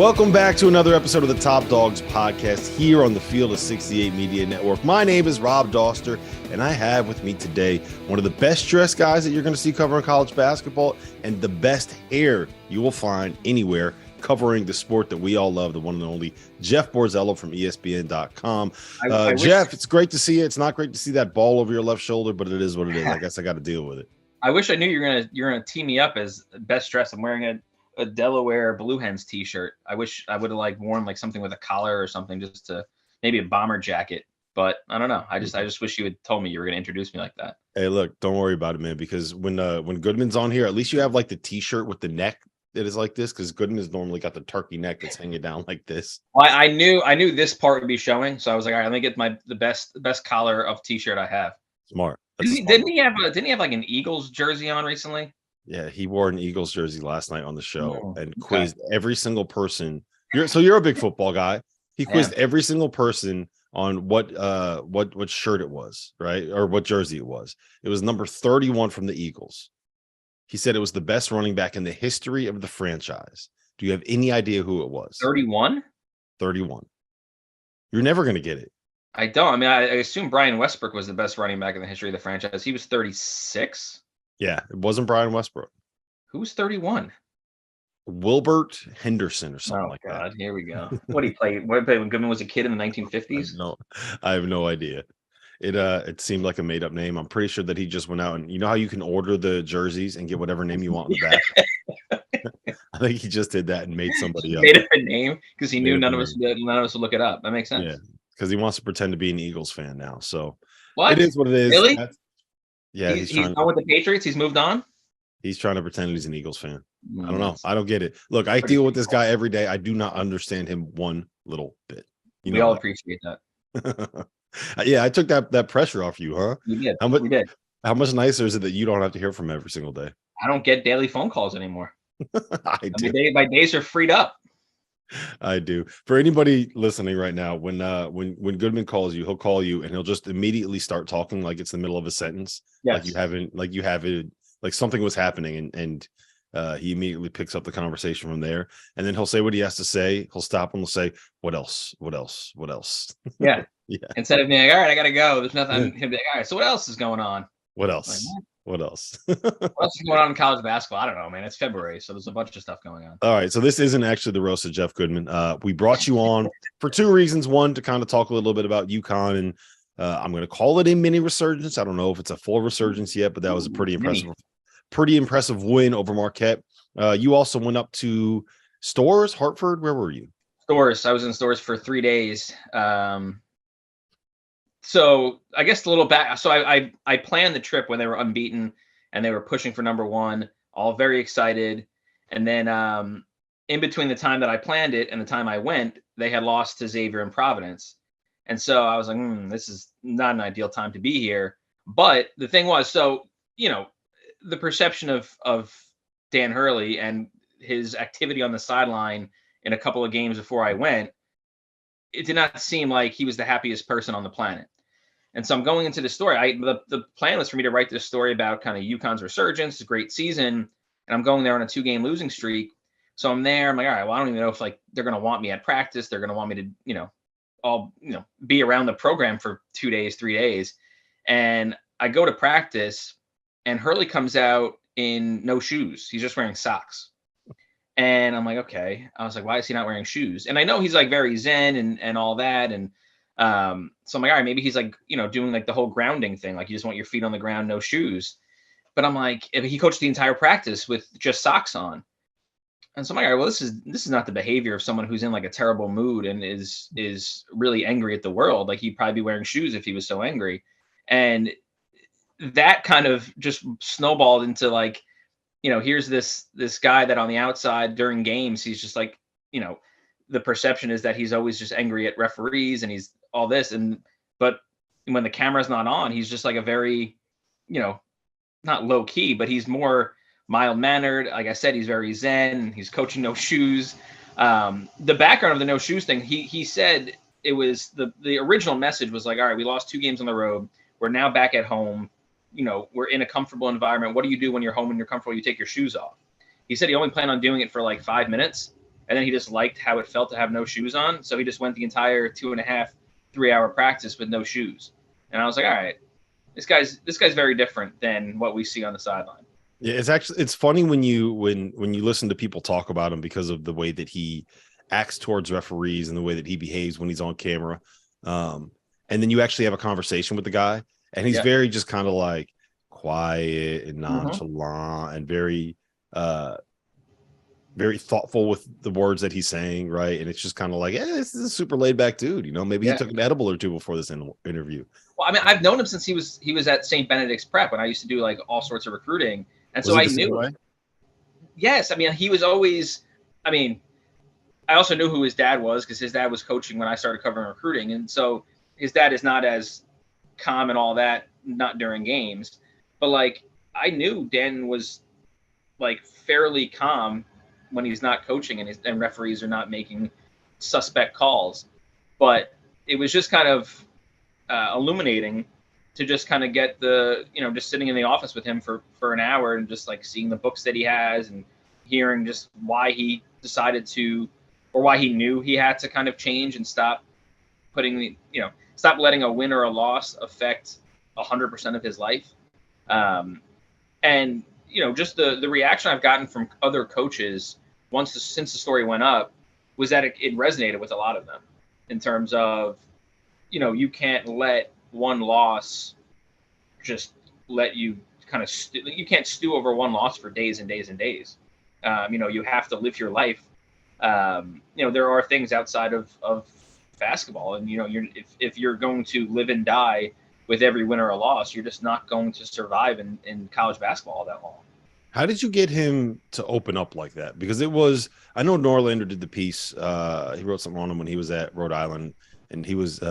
Welcome back to another episode of the Top Dogs podcast here on the Field of 68 Media Network. My name is Rob Doster, and I have with me today one of the best dressed guys that you're going to see covering college basketball and the best hair you will find anywhere covering the sport that we all love, the one and only Jeff Borzello from ESPN.com. Jeff, it's great to see you. It's not great to see that ball over your left shoulder, but it is what it is. I guess I got to deal with it. I wish I knew you're gonna tee me up as best dressed. I'm wearing a Delaware Blue Hens t-shirt. I wish I would have worn something with a collar or something, just to maybe a bomber jacket. But I don't know. I just wish you had told me you were gonna introduce me like that. Hey, look, don't worry about it, man. Because when Goodman's on here, at least you have the t-shirt with the neck that is like this. Because Goodman's normally got the turkey neck that's hanging down like this. Well, I knew this part would be showing, so I was like, all right, let me get the best collar of t-shirt I have. Smart. Didn't he have an Eagles jersey on recently? Yeah, he wore an Eagles jersey last night on the show and quizzed every single person. You're a big football guy. He quizzed every single person on what shirt it was, right? Or what jersey it was. It was number 31 from the Eagles. He said it was the best running back in the history of the franchise. Do you have any idea who it was? 31? 31. You're never going to get it. I don't. I mean, I assume Brian Westbrook was the best running back in the history of the franchise. He was 36. Yeah, it wasn't Brian Westbrook. Who was 31? Wilbert Henderson or something like that. Oh, God, here we go. What he played when Goodman was a kid in the 1950s? No, I have no idea. It seemed like a made-up name. I'm pretty sure that he just went out and you know how you can order the jerseys and get whatever name you want in the back? I think he just did that and made somebody up. Made up a name because he knew none of us would look it up. That makes sense. Yeah, because he wants to pretend to be an Eagles fan now. So what? It is what it is. Really? Yeah, he's done with the Patriots. He's moved on. He's trying to pretend he's an Eagles fan. I don't know. I don't get it. Look, I deal with this guy every day. I do not understand him one little bit. We all appreciate that. Yeah, I took that pressure off you, huh? You did. We did. How much nicer is it that you don't have to hear from him every single day? I don't get daily phone calls anymore. I do. My days are freed up. I do. For anybody listening right now, when Goodman calls you, he'll call you and he'll just immediately start talking like it's the middle of a sentence. Yes. Like something was happening and he immediately picks up the conversation from there. And then he'll say what he has to say. He'll stop and he'll say, what else? What else? What else? Yeah. Yeah. Instead of being like, all right, I gotta go. There's nothing. He'll be like, all right, so what else is going on? What else? What else? What else is going on in college basketball? I don't know, man. It's February, so there's a bunch of stuff going on. All right, so this isn't actually the roast of Jeff Goodman. We brought you on for two reasons. One, to kind of talk a little bit about UConn, and I'm going to call it a mini resurgence. I don't know if it's a full resurgence yet, but that was a pretty impressive win over Marquette. You also went up to Storrs, Hartford. Where were you? Storrs. I was in Storrs for 3 days. So I guess a little back. So I planned the trip when they were unbeaten and they were pushing for number one, all very excited. And then in between the time that I planned it and the time I went, they had lost to Xavier and Providence. And so I was like, this is not an ideal time to be here. But the thing was, so, the perception of Dan Hurley and his activity on the sideline in a couple of games before I went, it did not seem like he was the happiest person on the planet. And so I'm going into the story. The plan was for me to write this story about kind of UConn's resurgence, a great season, and I'm going there on a 2-game losing streak. So I'm there. I'm like, all right, well, I don't even know if they're going to want me at practice. They're going to want me to, be around the program for 2 days, 3 days. And I go to practice, and Hurley comes out in no shoes. He's just wearing socks. And I'm like, okay. I was like, why is he not wearing shoes? And I know he's very zen and all that. And so I'm like, all right, maybe he's doing the whole grounding thing. You just want your feet on the ground, no shoes. But I'm like, he coached the entire practice with just socks on. And so I'm like, all right, well, this is not the behavior of someone who's in a terrible mood and is really angry at the world. He'd probably be wearing shoes if he was so angry. And that kind of just snowballed into here's this guy that on the outside during games, he's just the perception is that he's always just angry at referees and he's all this. But when the camera's not on, he's just a very, not low key, but he's more mild mannered. Like I said, he's very zen. He's coaching no shoes. The background of the no shoes thing, he said it was the original message was all right, we lost 2 games on the road. We're now back at home. We're in a comfortable environment. What do you do when you're home and you're comfortable? You take your shoes off. He said he only planned on doing it for 5 minutes. and then he just liked how it felt to have no shoes on. So he just went the entire 2.5, 3-hour practice with no shoes. And I was like, all right, this guy's very different than what we see on the sideline. Yeah, it's funny when you listen to people talk about him because of the way that he acts towards referees and the way that he behaves when he's on camera. And then you actually have a conversation with the guy, and he's very just kind of like quiet and nonchalant and very very thoughtful with the words that he's saying, right? And it's just kind of like, this is a super laid back dude, maybe he took an edible or two before this interview. Well, I mean, I've known him since he was at St. Benedict's Prep when I used to do like all sorts of recruiting, and so I knew. Yes, I mean, he was always. I mean, I also knew who his dad was because his dad was coaching when I started covering recruiting, and so his dad is not as calm and all that, not during games, but like I knew Dan was like fairly calm when he's not coaching and referees are not making suspect calls. But it was just kind of illuminating to just kind of get just sitting in the office with him for an hour and just like seeing the books that he has and hearing just why he decided to, or why he knew he had to kind of change and stop stop letting a win or a loss affect 100% of his life. And just the reaction I've gotten from other coaches since the story went up was that it resonated with a lot of them in terms of, you can't let one loss just let you kind of you can't stew over one loss for days and days and days. You have to live your life. There are things outside of basketball, and if you're going to live and die with every win or a loss, you're just not going to survive in college basketball all that long. How did you get him to open up like that? Because I know Norlander did the piece. He wrote something on him when he was at Rhode Island, and he was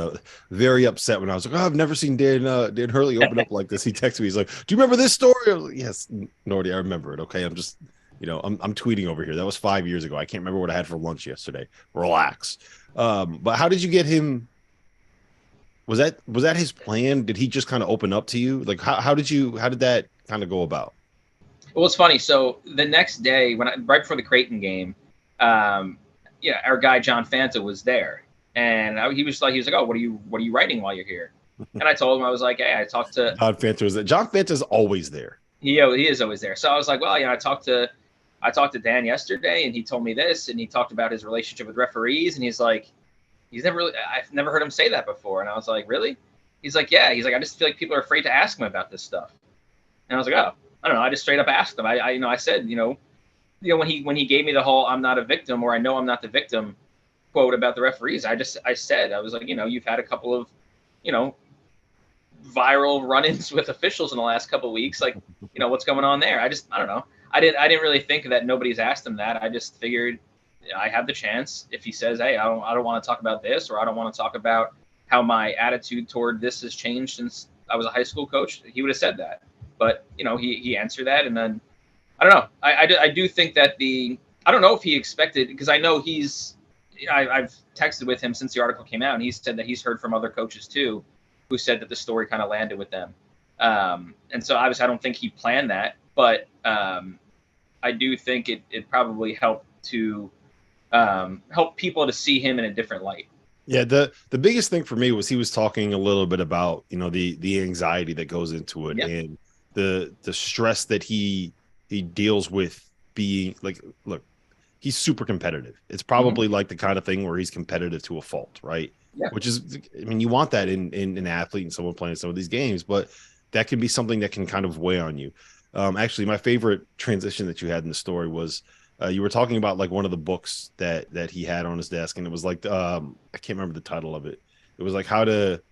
very upset when I was like, I've never seen Dan Hurley open up like this. He texted me. He's like, do you remember this story? I was like, yes, Nordy, I remember it. Okay. I'm just, I'm tweeting over here. That was 5 years ago. I can't remember what I had for lunch yesterday. Relax. But how did you get him? Was that his plan? Did he just kind of open up to you? Like, how did that kind of go about? Well, it's funny. So the next day, right before the Creighton game, our guy John Fanta was there, and he was like, oh, what are you writing while you're here? And I told him, I was like, hey, I talked to John Fanta. John Fanta's always there. He is always there. So I was like, well, I talked to Dan yesterday, and he told me this, and he talked about his relationship with referees, and he's like, I've never heard him say that before. And I was like, really? He's like, yeah. He's like, I just feel like people are afraid to ask him about this stuff. And I was like, oh. I don't know. I just straight up asked him. I said, when he gave me the whole "I'm not a victim" or "I know I'm not the victim" quote about the referees, I said, I was like, you've had a couple of, viral run-ins with officials in the last couple of weeks. Like, what's going on there? I don't know. I didn't really think that nobody's asked him that. I just figured I have the chance. If he says, hey, I don't want to talk about this, or I don't want to talk about how my attitude toward this has changed since I was a high school coach, he would have said that. But, he answered that. And then, I don't know. I do think that I don't know if he expected, because I know I've texted with him since the article came out, and he said that he's heard from other coaches too, who said that the story kind of landed with them. And so obviously I don't think he planned that, but I do think it probably helped to help people to see him in a different light. Yeah, the biggest thing for me was he was talking a little bit about, the anxiety that goes into it, and the stress that he deals with being like, look, he's super competitive. It's probably like the kind of thing where he's competitive to a fault, right? Yeah. Which is, I mean, you want that in an athlete and someone playing some of these games, but that can be something that can kind of weigh on you. Actually, my favorite transition that you had in the story was you were talking about like one of the books that he had on his desk, and it was like I can't remember the title of it. It was like how to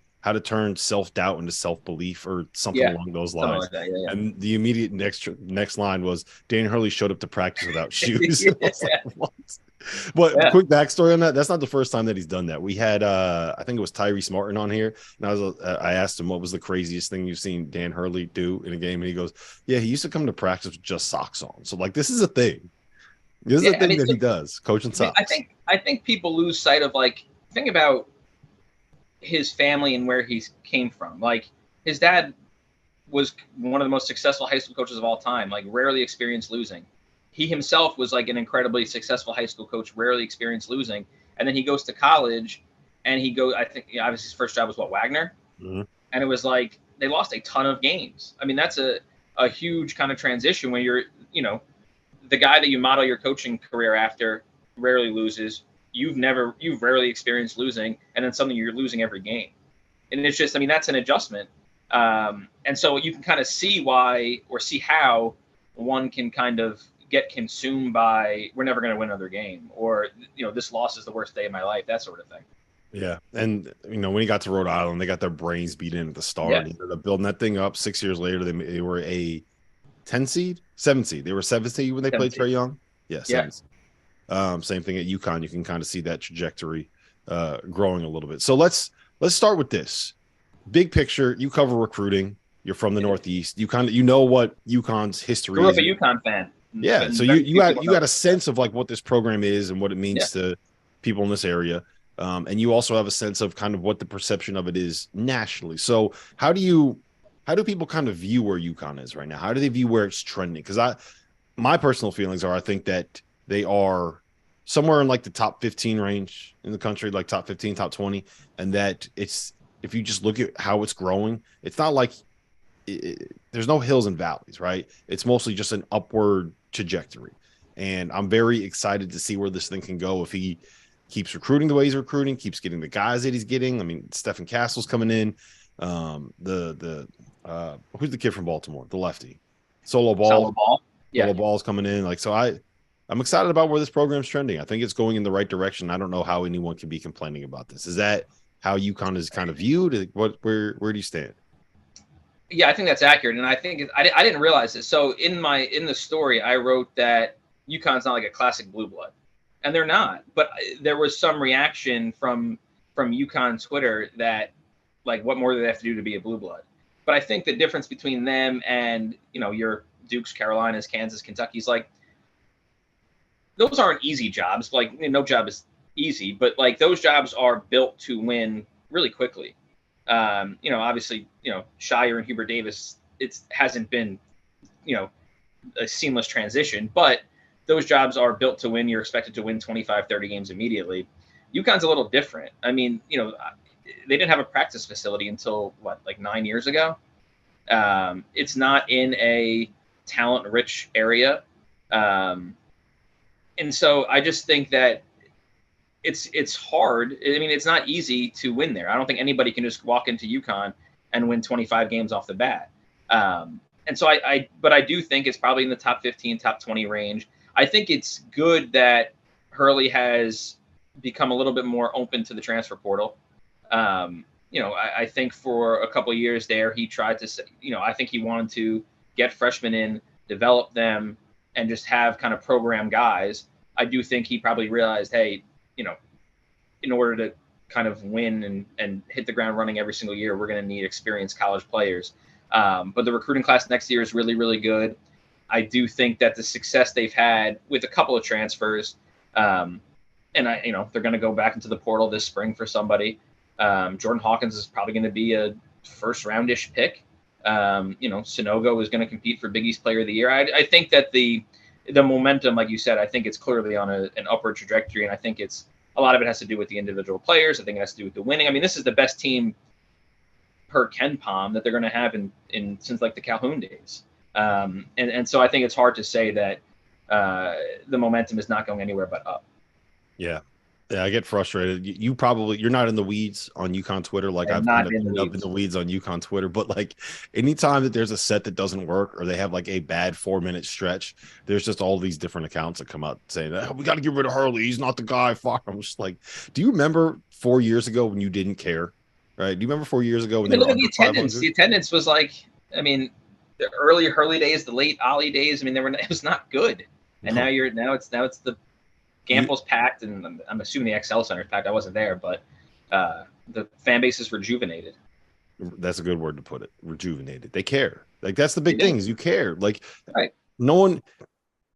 turn self-doubt into self-belief or something along those lines. Like that, yeah. And the immediate next line was Dan Hurley showed up to practice without shoes. But quick backstory on that. That's not the first time that he's done that. We had I think it was Tyrese Martin on here, and I asked him what was the craziest thing you've seen Dan Hurley do in a game, and he goes, yeah, he used to come to practice with just socks on. So like this is a thing. This is a thing that he does, coaching socks. I think people lose sight of, like, think about his family and where he came from. Like, his dad was one of the most successful high school coaches of all time, like rarely experienced losing. he himself was like an incredibly successful high school coach, rarely experienced losing. And then he goes to college and I think obviously his first job was Wagner. Mm-hmm. And it was like, they lost a ton of games. I mean, that's a huge kind of transition when you're, the guy that you model your coaching career after rarely loses. You've rarely experienced losing, and then suddenly you're losing every game. And it's just, I mean, that's an adjustment. And so you can kind of see how one can kind of get consumed by, we're never going to win another game, or, this loss is the worst day of my life, that sort of thing. Yeah. And, when he got to Rhode Island, they got their brains beat in at the start. Yeah. They ended up building that thing up. 6 years later, they were a 7 seed. They were 7 seed when they played Trae Young. Yeah. 7 seed. Same thing at UConn. You can kind of see that trajectory growing a little bit. So let's start with this. Big picture, you cover recruiting. You're from the Northeast. You know what UConn's history Grew is. up a UConn fan. Yeah. So you got a sense of like what this program is and what it means to people in this area. And you also have a sense of kind of what the perception of it is nationally. So how do people kind of view where UConn is right now? How do they view where it's trending? Because my personal feelings are, I think that they are somewhere in like the top 15 range in the country, like top 15, top 20. And that if you just look at how it's growing, it's not like there's no hills and valleys, right? It's mostly just an upward trajectory. And I'm very excited to see where this thing can go if he keeps recruiting the way he's recruiting, keeps getting the guys that he's getting. I mean, Stephen Castle's coming in. Who's the kid from Baltimore? The lefty. Solo Ball. Yeah. Solo Ball's coming in. Like, so I'm excited about where this program's trending. I think it's going in the right direction. I don't know how anyone can be complaining about this. Is that how UConn is kind of viewed? Where do you stand? Yeah, I think that's accurate. And I think I didn't realize this. So in the story, I wrote that UConn's not like a classic blue blood. And they're not, but there was some reaction from UConn Twitter that, like, what more do they have to do to be a blue blood? But I think the difference between them and, your Dukes, Carolinas, Kansas, Kentucky's, like, those aren't easy jobs. Like, no job is easy, but like those jobs are built to win really quickly. Obviously, Shire and Hubert Davis, it hasn't been, a seamless transition, but those jobs are built to win. You're expected to win 25, 30 games immediately. UConn's a little different. I mean, they didn't have a practice facility until, 9 years ago? It's not in a talent-rich area. And so I just think that it's hard. I mean, it's not easy to win there. I don't think anybody can just walk into UConn and win 25 games off the bat. And so but I do think it's probably in the top 15, top 20 range. I think it's good that Hurley has become a little bit more open to the transfer portal. I think for a couple of years there, he tried to say, I think he wanted to get freshmen in, develop them, and just have kind of program guys. I do think he probably realized, hey, in order to kind of win and hit the ground running every single year, we're going to need experienced college players. But the recruiting class next year is really, really good. I do think that the success they've had with a couple of transfers, and they're going to go back into the portal this spring for somebody. Jordan Hawkins is probably going to be a first roundish pick. Sonogo is going to compete for Big East Player of the Year. I think that the momentum, like you said, I think it's clearly on an upward trajectory, and I think a lot of it has to do with the individual players. I think it has to do with the winning. I mean, this is the best team per Ken Palm that they're going to have in since like the Calhoun days. And so I think it's hard to say that the momentum is not going anywhere but up. Yeah. Yeah, I get frustrated. You're not in the weeds on UConn Twitter. Like I've kind of ended up in the weeds on UConn Twitter, but like anytime that there's a set that doesn't work or they have like a bad 4-minute stretch, there's just all these different accounts that come out saying, oh, we got to get rid of Hurley. He's not the guy. Fuck. I'm just like, do you remember 4 years ago when you didn't care? Right? Do you remember 4 years ago when they were under 500? The attendance was like, I mean, the early Hurley days, the late Ollie days. I mean, it was not good. And now it's the Gample's packed, and I'm assuming the XL Center's packed. I wasn't there, but the fan base is rejuvenated. That's a good word to put it. Rejuvenated. They care. Like that's the big thing is you care. Like right. No one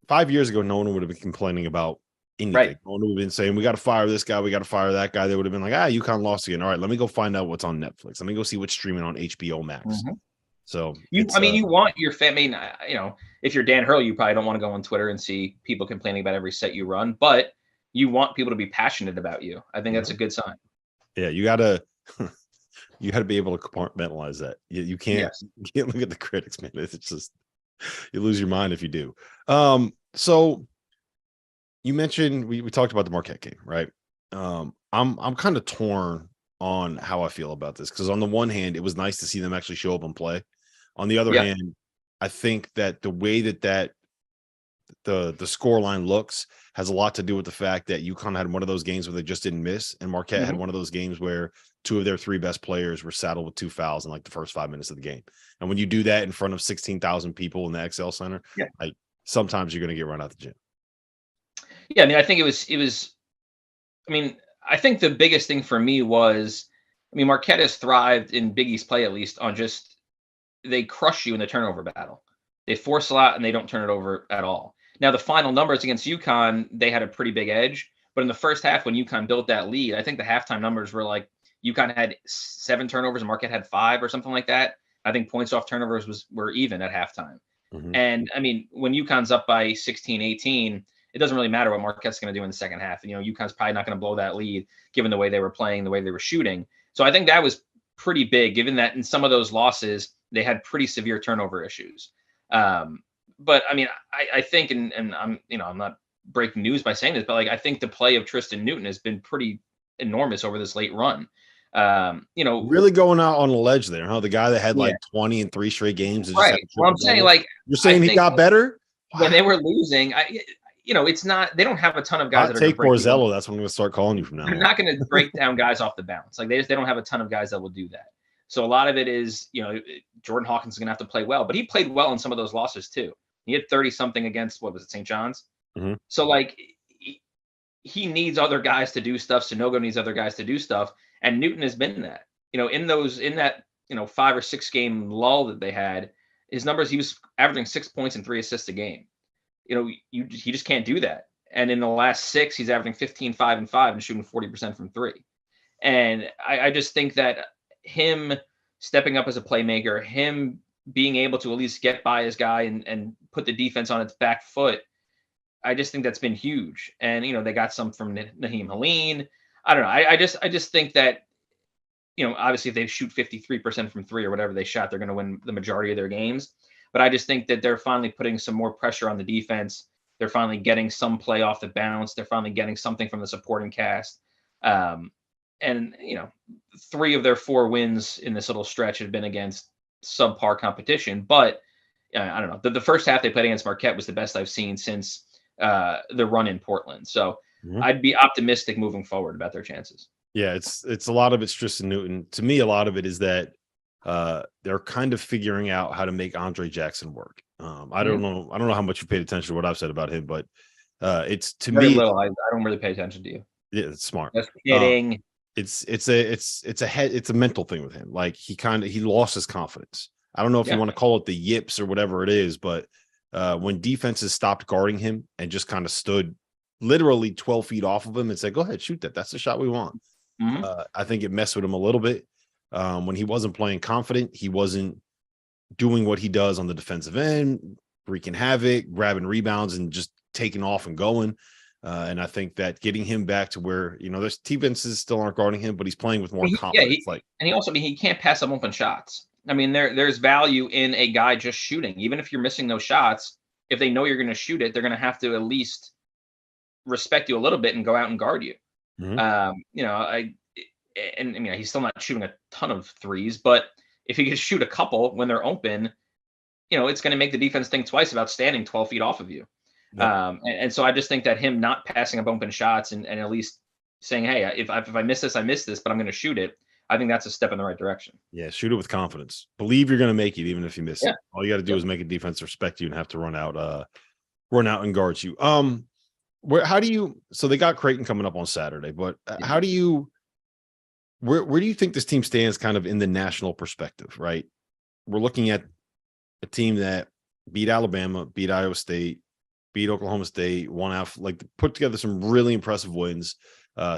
5 years ago, no one would have been complaining about anything. Right. No one would have been saying we got to fire this guy, we got to fire that guy. They would have been like, UConn lost again. All right, let me go find out what's on Netflix. Let me go see what's streaming on HBO Max. Mm-hmm. So I mean, you want your family, if you're Dan Hurley, you probably don't want to go on Twitter and see people complaining about every set you run, but you want people to be passionate about you. I think that's a good sign. Yeah, you gotta you gotta be able to compartmentalize that. You can't Yes. you can't look at the critics, man. It's just you lose your mind if you do. So you mentioned we talked about the Marquette game, right? I'm kind of torn on how I feel about this because on the one hand, it was nice to see them actually show up and play. On the other Yeah. hand, I think that the way that the score line looks has a lot to do with the fact that UConn had one of those games where they just didn't miss, and Marquette had one of those games where two of their three best players were saddled with 2 fouls in like the first 5 minutes of the game. And when you do that in front of 16,000 people in the XL Center, like sometimes you're going to get run out the gym. Yeah, I mean, I think it was. I mean, I think the biggest thing for me was, Marquette has thrived in Big East play at least on just they crush you in the turnover battle. They force a lot and they don't turn it over at all. Now, the final numbers against UConn, they had a pretty big edge. But in the first half, when UConn built that lead, I think the halftime numbers were like UConn had 7 turnovers and Marquette had 5 or something like that. I think points off turnovers were even at halftime. And I mean, when UConn's up by 16, 18, it doesn't really matter what Marquette's going to do in the second half. UConn's probably not going to blow that lead given the way they were playing, the way they were shooting. So I think that was pretty big, given that in some of those losses, they had pretty severe turnover issues. But I mean, I think, and I'm not breaking news by saying this, but like I think the play of Tristan Newton has been pretty enormous over this late run. Really going out on a ledge there, huh? The guy that had like 20 in 3 straight games. Right. Well, I'm saying like you're saying he got better when they were losing. It's not. They don't have a ton of guys that are take Borzello. That's what I'm going to start calling you from now. They're not going to break down guys off the bounce. Like they don't have a ton of guys that will do that. So a lot of it is, Jordan Hawkins is going to have to play well, but he played well in some of those losses too. He had 30 something against, what was it, St. John's? So like he needs other guys to do stuff. Sonogo needs other guys to do stuff. And Newton has been that, in that 5 or 6 game lull that they had, his numbers, he was averaging 6 points and 3 assists a game. He just can't do that. And in the last 6, he's averaging 15, 5 and 5 and shooting 40% from 3. And I just think that him stepping up as a playmaker, him being able to at least get by his guy and put the defense on its back foot, I just think that's been huge. And, they got some from Naheem Helene. I don't know. I just think that, obviously if they shoot 53% from 3 or whatever they shot, they're going to win the majority of their games. But I just think that they're finally putting some more pressure on the defense. They're finally getting some play off the bounce. They're finally getting something from the supporting cast. And 3 of their 4 wins in this little stretch have been against subpar competition. But I don't know. The first half they played against Marquette was the best I've seen since the run in Portland. So I'd be optimistic moving forward about their chances. Yeah, it's a lot of it's Tristan Newton. To me, a lot of it is that they're kind of figuring out how to make Andre Jackson work. I don't know how much you paid attention to what I've said about him, but it's to Very me little. I don't really pay attention to you. Yeah, it's smart. Just kidding. It's a mental thing with him. Like he lost his confidence. I don't know if you want to call it the yips or whatever it is, but when defenses stopped guarding him and just kind of stood literally 12 feet off of him and said, "Go ahead, shoot that. That's the shot we want." I think it messed with him a little bit. When he wasn't playing confident, he wasn't doing what he does on the defensive end, wreaking havoc, grabbing rebounds, and just taking off and going. And I think that getting him back to where, there's defenses still aren't guarding him, but he's playing with more confidence. He can't pass up open shots. I mean, there's value in a guy just shooting. Even if you're missing those shots, if they know you're going to shoot it, they're going to have to at least respect you a little bit and go out and guard you. He's still not shooting a ton of threes, but if he can shoot a couple when they're open, it's going to make the defense think twice about standing 12 feet off of you. And so I just think that him not passing up open shots and at least saying, "Hey, if I miss this, I miss this, but I'm going to shoot it." I think that's a step in the right direction. Yeah, shoot it with confidence. Believe you're going to make it, even if you miss it. All you got to do is make a defense respect you and have to run out and guard you. How do you? So they got Creighton coming up on Saturday, but how do you? Where do you think this team stands, kind of in the national perspective? Right, we're looking at a team that beat Alabama, beat Iowa State, beat Oklahoma State, put together some really impressive wins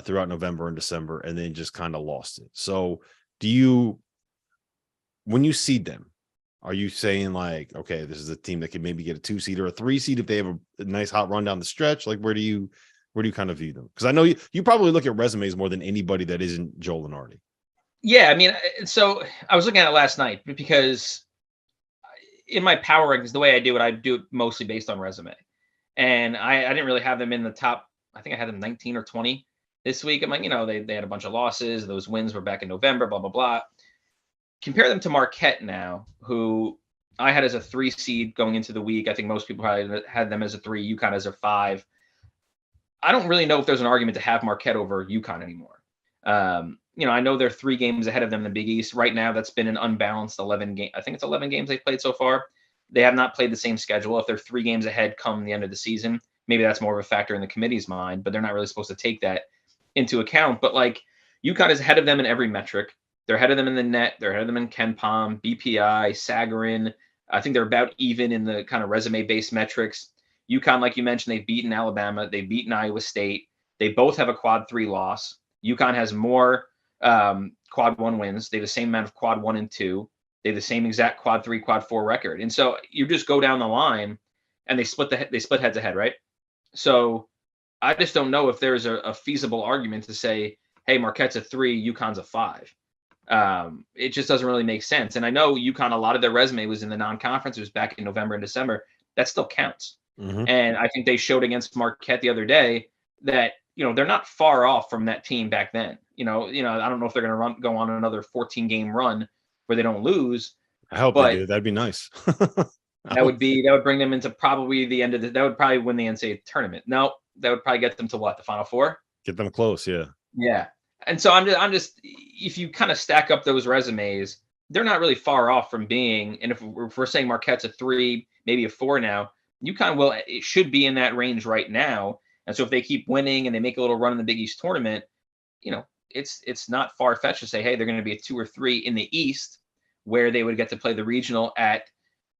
throughout November and December, and then just kind of lost it. So when you see them, Are you saying like, okay, this is a team that could maybe get a 2 seed or a 3 seed if they have a nice hot run down the stretch? Like, where do you kind of view them? Because I know you probably look at resumes more than anybody that isn't Joel Lenardi. Yeah, I mean, so I was looking at it last night because in my power rankings, the way I do it mostly based on resume. And I didn't really have them in the top. I think I had them 19 or 20 this week. I'm like, they had a bunch of losses. Those wins were back in November, blah, blah, blah. Compare them to Marquette now, who I had as a 3 seed going into the week. I think most people probably had them as a 3, UConn as a 5. I don't really know if there's an argument to have Marquette over UConn anymore. I know they're 3 games ahead of them in the Big East. Right now, that's been an unbalanced 11 game. I think it's 11 games they've played so far. They have not played the same schedule. If they're 3 games ahead come the end of the season, maybe that's more of a factor in the committee's mind, but they're not really supposed to take that into account. But like UConn is ahead of them in every metric. They're ahead of them in the net. They're ahead of them in KenPom, BPI, Sagarin. I think they're about even in the kind of resume-based metrics. UConn, like you mentioned, they've beaten Alabama. They've beaten Iowa State. They both have a quad 3 loss. UConn has more quad 1 wins. They have the same amount of quad 1 and 2. They have the same exact quad 3, quad 4 record. And so you just go down the line and they split head to head, right? So I just don't know if there's a feasible argument to say, hey, Marquette's a 3, UConn's a 5. It just doesn't really make sense. And I know UConn, a lot of their resume was in the non-conference. It was back in November and December. That still counts. Mm-hmm. And I think they showed against Marquette the other day that, they're not far off from that team back then. I don't know if they're going to go on another 14-game run where they don't lose. I hope they do. That'd be nice. that would bring them into probably the end of that would probably win the NCAA tournament. No, that would probably get them to what? The Final Four? Get them close. Yeah. Yeah. And so I'm just, if you kind of stack up those resumes, they're not really far off from being, and if we're saying Marquette's a 3, maybe a 4 now, UConn it should be in that range right now. And so if they keep winning and they make a little run in the Big East tournament, it's not far-fetched to say, hey, they're going to be a 2 or 3 in the East, where they would get to play the regional at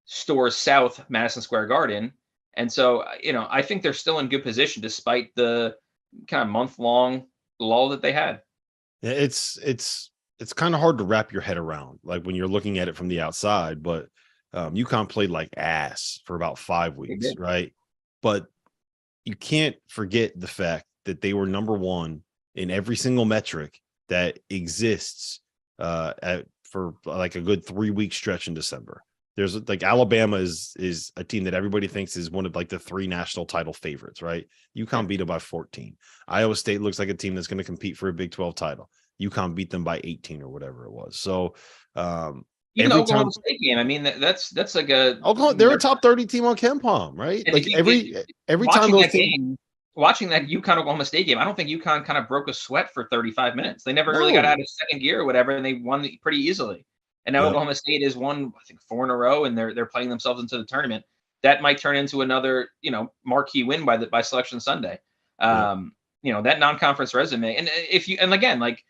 Storrs South, Madison Square Garden. And so, I think they're still in good position despite the kind of month-long lull that they had. Yeah, it's kind of hard to wrap your head around, like when you're looking at it from the outside, but UConn played like ass for about 5 weeks, right? But you can't forget the fact that they were number 1 in every single metric that exists for like a good 3-week stretch in December. There's like Alabama is a team that everybody thinks is one of like the 3 national title favorites, right? UConn beat them by 14. Iowa State looks like a team that's going to compete for a Big 12 title. UConn beat them by 18 or whatever it was. So even the Oklahoma State game, I mean, that's like they're a top 30 team on KenPom, right? Like every time those teams. Watching that UConn Oklahoma State game, I don't think UConn kind of broke a sweat for 35 minutes. They never really got out of second gear or whatever, and they won pretty easily. And now Oklahoma State has won, I think, 4 in a row, and they're playing themselves into the tournament. That might turn into another, marquee win by Selection Sunday. That non-conference resume, and again, like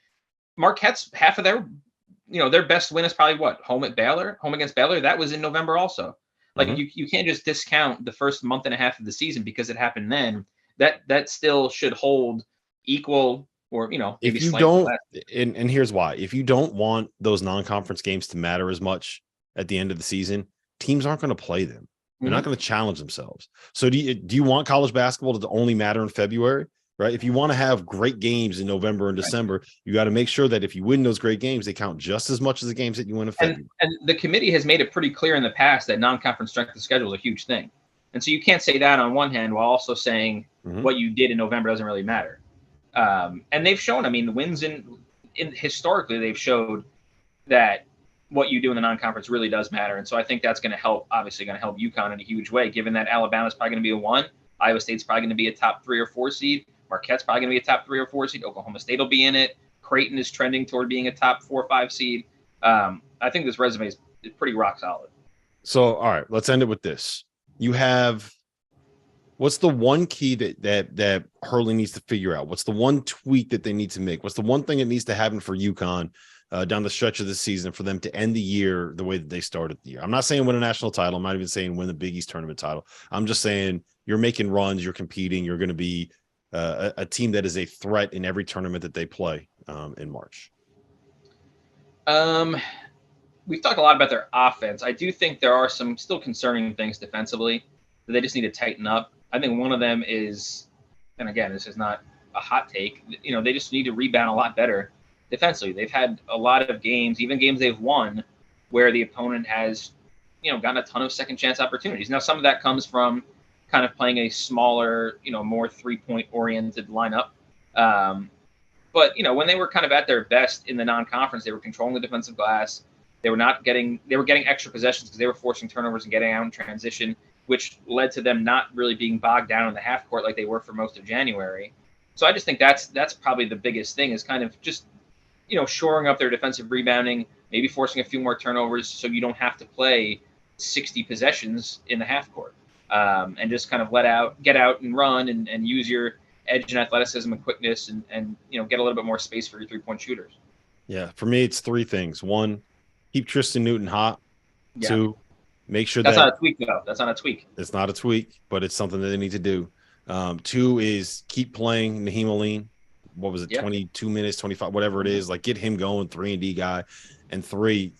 Marquette's half of their best win is probably what? Home against Baylor. That was in November also. Like you can't just discount the first month and a half of the season because it happened then. That still should hold equal or, maybe if you don't, and here's why. If you don't want those non-conference games to matter as much at the end of the season, teams aren't going to play them. They're not going to challenge themselves. So do you want college basketball to only matter in February? Right. If you want to have great games in November and December, you got to make sure that if you win those great games, they count just as much as the games that you win in February. And the committee has made it pretty clear in the past that non-conference strength of schedule is a huge thing. And so you can't say that on one hand while also saying what you did in November doesn't really matter. And they've shown, I mean, the wins in historically, they've showed that what you do in the non-conference really does matter. And so I think that's going to help UConn in a huge way, given that Alabama's probably going to be a 1. Iowa State's probably going to be a top 3 or 4 seed. Marquette's probably going to be a top 3 or 4 seed. Oklahoma State will be in it. Creighton is trending toward being a top 4 or 5 seed. I think this resume is pretty rock solid. So, all right, let's end it with this. You have, what's the one key that Hurley needs to figure out? What's the one tweak that they need to make? What's the one thing that needs to happen for UConn down the stretch of the season for them to end the year the way that they started the year? I'm not saying win a national title. I'm not even saying win the Big East tournament title. I'm just saying you're making runs, you're competing, you're going to be a team that is a threat in every tournament that they play in March. we've talked a lot about their offense. I do think there are some still concerning things defensively that they just need to tighten up. I think one of them is, and again, this is not a hot take, they just need to rebound a lot better defensively. They've had a lot of games, even games they've won, where the opponent has, gotten a ton of second chance opportunities. Now, some of that comes from kind of playing a smaller, more 3-point oriented lineup. But, when they were kind of at their best in the non-conference, they were controlling the defensive glass. They were getting extra possessions because they were forcing turnovers and getting out in transition, which led to them not really being bogged down in the half court like they were for most of January. So I just think that's probably the biggest thing, is kind of just, shoring up their defensive rebounding, maybe forcing a few more turnovers so you don't have to play 60 possessions in the half court, and just kind of get out and run and use your edge and athleticism and quickness and get a little bit more space for your 3-point shooters. Yeah, for me, it's 3 things. 1, keep Tristan Newton hot. Yeah. 2, make sure that's not a tweak, though. That's not a tweak. It's not a tweak, but it's something that they need to do. 2 is keep playing Naheem Aline. What was it, 22 minutes, 25, whatever it is. Like, get him going, 3-and-D guy. And 3,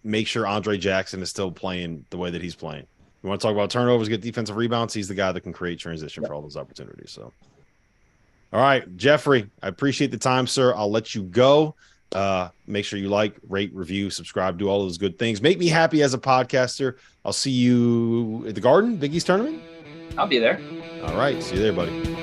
make sure Andre Jackson is still playing the way that he's playing. You want to talk about turnovers, get defensive rebounds, he's the guy that can create transition for all those opportunities. So, all right, Jeffrey, I appreciate the time, sir. I'll let you go. Make sure you like, rate, review, subscribe, do all those good things. Make me happy as a podcaster. I'll see you at the Garden, Big East tournament. I'll be there. All right. See you there, buddy.